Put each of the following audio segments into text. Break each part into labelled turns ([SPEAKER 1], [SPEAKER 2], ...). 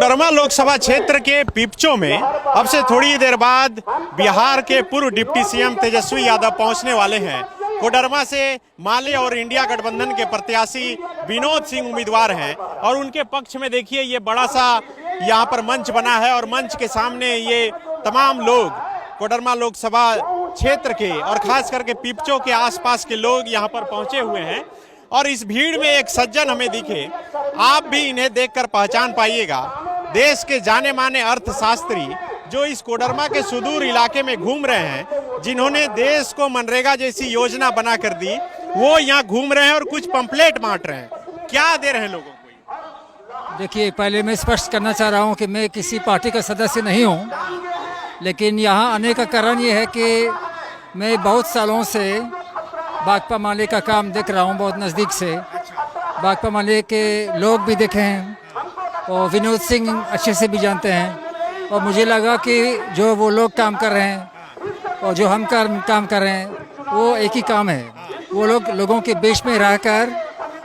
[SPEAKER 1] कोडरमा लोकसभा क्षेत्र के पिपचो में अब से थोड़ी देर बाद बिहार के पूर्व डिप्टी सीएम तेजस्वी यादव पहुंचने वाले हैं। कोडरमा से माले और इंडिया गठबंधन के प्रत्याशी विनोद सिंह उम्मीदवार हैं और उनके पक्ष में देखिए ये बड़ा सा यहाँ पर मंच बना है और मंच के सामने ये तमाम लोग कोडरमा लोकसभा क्षेत्र के और खास करके पिपचो के आसपास के लोग यहाँ पर पहुंचे हुए हैं। और इस भीड़ में एक सज्जन हमें दिखे, आप भी इन्हें देखकर पहचान पाइएगा। देश के जाने माने अर्थशास्त्री जो इस कोडरमा के सुदूर इलाके में घूम रहे हैं, जिन्होंने देश को मनरेगा जैसी योजना बना कर दी, वो यहाँ घूम रहे हैं और कुछ पंपलेट बांट रहे हैं। क्या दे रहे हैं लोगों को?
[SPEAKER 2] देखिए, पहले मैं स्पष्ट करना चाह रहा हूँ कि मैं किसी पार्टी का सदस्य नहीं हूँ, लेकिन यहाँ आने का कारण ये है कि मैं बहुत सालों से भाकपा माले का काम देख रहा हूँ, बहुत नज़दीक से। भाकपा माले के लोग भी देखे हैं और विनोद सिंह अच्छे से भी जानते हैं और मुझे लगा कि जो वो लोग काम कर रहे हैं और जो हम काम कर रहे हैं वो एक ही काम है। वो लोग लोगों के बीच में रहकर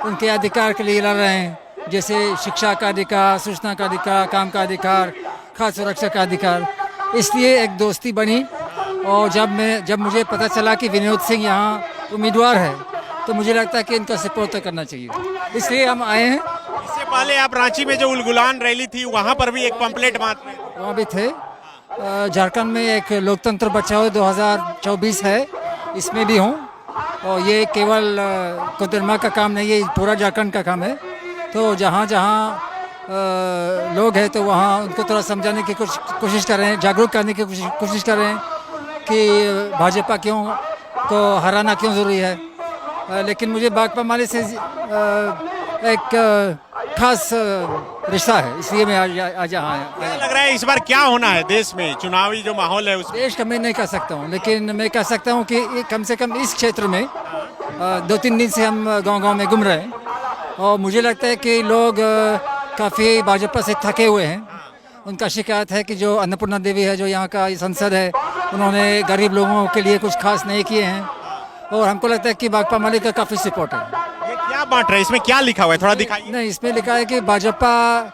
[SPEAKER 2] उनके अधिकार के लिए लड़ रहे हैं, जैसे शिक्षा का अधिकार, सूचना का अधिकार, काम का अधिकार, खाद्य सुरक्षा का अधिकार। इसलिए एक दोस्ती बनी और जब मुझे पता चला कि विनोद सिंह यहाँ उम्मीदवार है तो मुझे लगता है कि इनका सपोर्ट तो करना चाहिए, इसलिए हम आए हैं।
[SPEAKER 1] इससे पहले आप रांची में जो उलगुलान रैली थी वहाँ पर भी एक पंपलेट बांट रहे थे।
[SPEAKER 2] वहाँ भी थे। झारखंड में एक लोकतंत्र बचाओ 2024 है, इसमें भी हूँ और ये केवल कोडरमा का काम नहीं है, पूरा झारखंड का काम है। तो जहाँ जहाँ लोग हैं तो वहाँ उनको थोड़ा समझाने की कोशिश कर रहे हैं, जागरूक करने की कोशिश कर रहे हैं कि भाजपा को हराना क्यों ज़रूरी है। लेकिन मुझे भाकपा माले से एक खास रिश्ता है, इसलिए मैं आज यहाँ आया।
[SPEAKER 1] क्या लग रहा है इस बार क्या होना है देश में, चुनावी जो माहौल है उसमें?
[SPEAKER 2] देश का मैं नहीं कह सकता हूँ, लेकिन मैं कह सकता हूँ कि कम से कम इस क्षेत्र में 2-3 दिन से हम गांव-गांव में घूम रहे हैं और मुझे लगता है कि लोग काफ़ी भाजपा से थके हुए हैं। उनका शिकायत है कि जो अन्नपूर्णा देवी है, जो यहाँ का संसद है, उन्होंने गरीब लोगों के लिए कुछ खास नहीं किए हैं और हमको लगता है कि भाकपा माले का काफ़ी सपोर्ट है।
[SPEAKER 1] ये क्या बांट रहे हैं, इसमें क्या लिखा हुआ है, थोड़ा दिखाइए।
[SPEAKER 2] नहीं, इसमें लिखा है कि भाजपा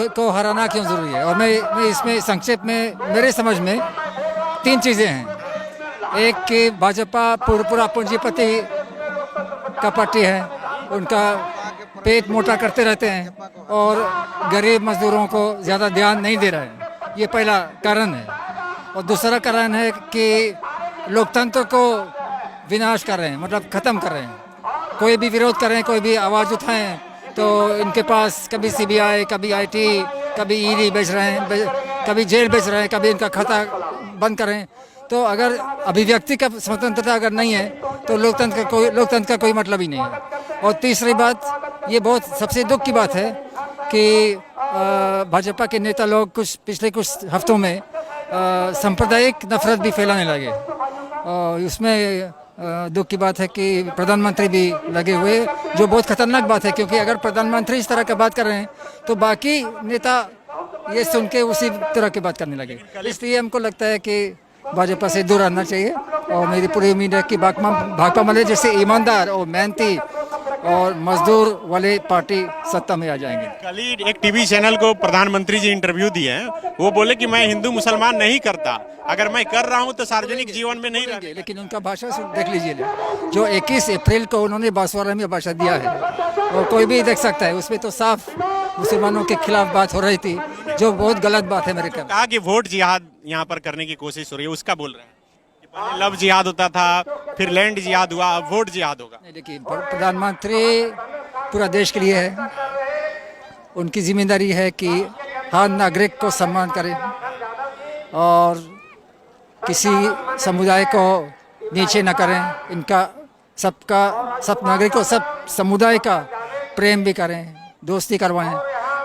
[SPEAKER 2] को हराना क्यों ज़रूरी है और मैं इसमें संक्षेप में मेरे समझ में 3 चीज़ें हैं। एक कि भाजपा पूरा पूंजीपति का पार्टी है, उनका पेट मोटा करते रहते हैं और गरीब मजदूरों को ज़्यादा ध्यान नहीं दे रहे हैं, ये पहला कारण है। और दूसरा कारण है कि लोकतंत्र को विनाश कर रहे हैं, मतलब ख़त्म कर रहे हैं। कोई भी विरोध कर रहे हैं, कोई भी आवाज़ उठाएं तो इनके पास कभी सीबीआई, कभी आईटी, कभी ईडी बेच रहे हैं, कभी जेल बेच रहे हैं, कभी इनका खाता बंद कर रहे हैं। तो अगर अभिव्यक्ति का स्वतंत्रता अगर नहीं है तो लोकतंत्र का कोई मतलब ही नहीं है। और तीसरी बात, ये बहुत सबसे दुख की बात है कि भाजपा के नेता लोग पिछले कुछ हफ्तों में सांप्रदायिक नफरत भी फैलाने लगे और उसमें दुख की बात है कि प्रधानमंत्री भी लगे हुए, जो बहुत खतरनाक बात है, क्योंकि अगर प्रधानमंत्री इस तरह का बात कर रहे हैं तो बाकी नेता ये सुन के उसी तरह की बात करने लगे। इसलिए हमको लगता है कि भाजपा से दूर रहना चाहिए और मेरी पूरी उम्मीद है कि भाकपा माले जैसे ईमानदार और मेहनती और मजदूर वाले पार्टी सत्ता में आ जाएंगे।
[SPEAKER 1] कल ही एक टीवी चैनल को प्रधानमंत्री जी इंटरव्यू दिए हैं, वो बोले कि मैं हिंदू मुसलमान नहीं करता, अगर मैं कर रहा हूं तो सार्वजनिक जीवन में नहीं रहेंगे।
[SPEAKER 2] लेकिन उनका भाषण देख लीजिए, जो 21 अप्रैल को उन्होंने बांसवाड़ा में भाषण दिया है और कोई भी देख सकता है, उसमें तो साफ मुसलमानों के खिलाफ बात हो रही थी, जो बहुत गलत बात है मेरे ख्याल।
[SPEAKER 1] कहा कि वोट जिहाद यहाँ पर करने की कोशिश हो रही है, उसका बोल रहे हैं। पहले लव जिहाद होता था, फिर लैंड जिहाद हुआ, अब वोट जिहाद होगा।
[SPEAKER 2] नहीं, देखिए, प्रधानमंत्री पूरा देश के लिए है, उनकी जिम्मेदारी है कि हर नागरिक को सम्मान करें और किसी समुदाय को नीचे न करें। इनका सब नागरिकों, सब समुदाय का प्रेम भी करें, दोस्ती करवाएं।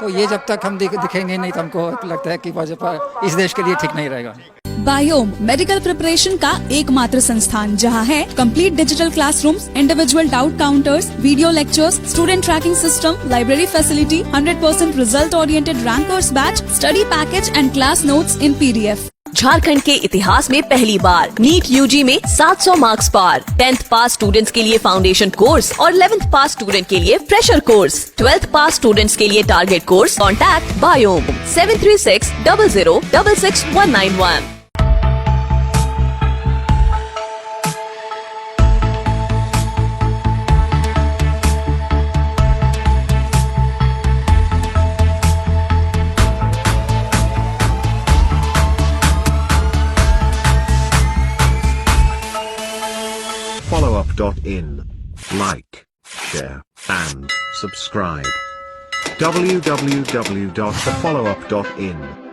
[SPEAKER 2] तो ये जब तक हम दिखेंगे नहीं तो हमको लगता है कि भाजपा इस देश के लिए ठीक नहीं रहेगा।
[SPEAKER 3] बायोम मेडिकल प्रिपरेशन का एकमात्र संस्थान, जहां है complete digital classrooms, individual doubt counters, video lectures, student tracking system, library facility, 100% result oriented rankers batch, study package and class notes in PDF।
[SPEAKER 4] Jharkhand के इतिहास में पहली बार नीट यूजी में 700 मार्क्स पार। 10th पास स्टूडेंट्स के लिए फाउंडेशन कोर्स और 11th पास student के लिए फ्रेशर कोर्स। 12th पास स्टूडेंट्स के लिए target course. Contact biome 7360066191।
[SPEAKER 5] Followup.in. Like, share, and subscribe. www.thefollowup.in